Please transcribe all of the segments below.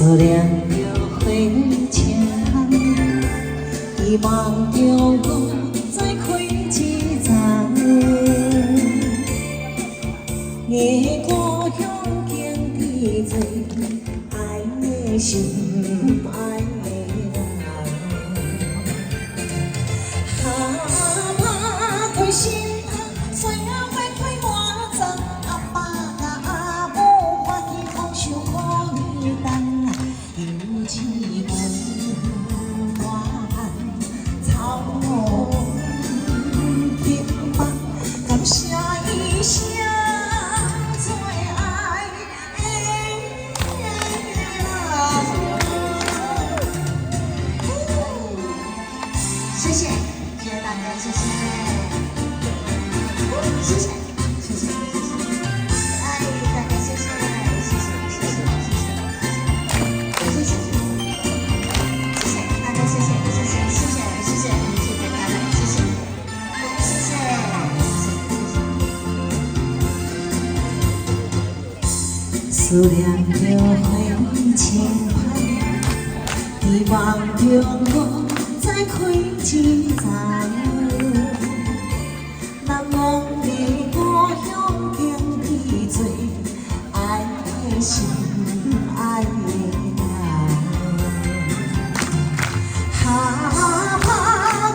思念着花香，希望着我再开一丛。我故乡经历多爱的心，爱的人。打开心窗，岁仔花开满丛，阿爸甲阿母看见风受苦年冬，犹是问大汉草木平凡，感谢一声。 谢谢，谢谢大家，谢谢，谢谢，谢谢，谢谢，哎，大家谢谢，谢谢，谢谢，谢谢，谢谢，谢谢大家，谢谢，谢谢，谢谢，谢谢，谢谢大家，谢谢，谢谢，思念着花青香，希望着我。 再开一丛，难忘的故乡经历多爱的心，爱的人。打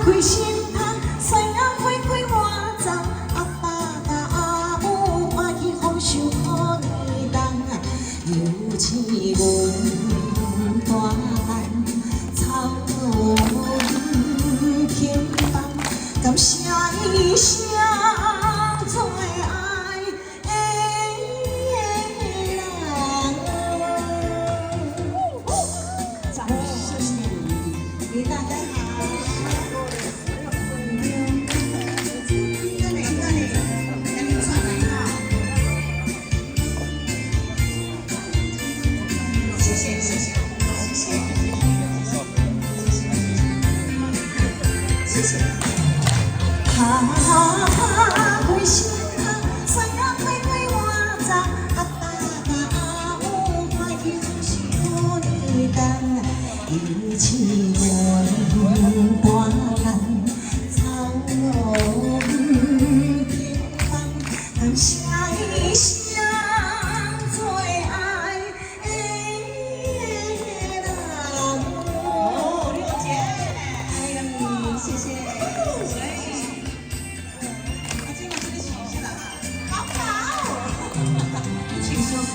开心窗，岁仔花开满丛，阿爸甲阿母看见风受苦年冬，犹是阮大汉草木。 感谢一生最爱的人。谢谢你，大家好。这里，赶紧上来哈！谢谢，谢谢，谢谢，谢谢。 打开心窗，岁仔花开满丛，阿爸甲阿母看见是苦年冬，犹是阮大汉草木平凡，感谢一生最爱的人。哦，六姐，哎呀，谢谢。 好，请说说。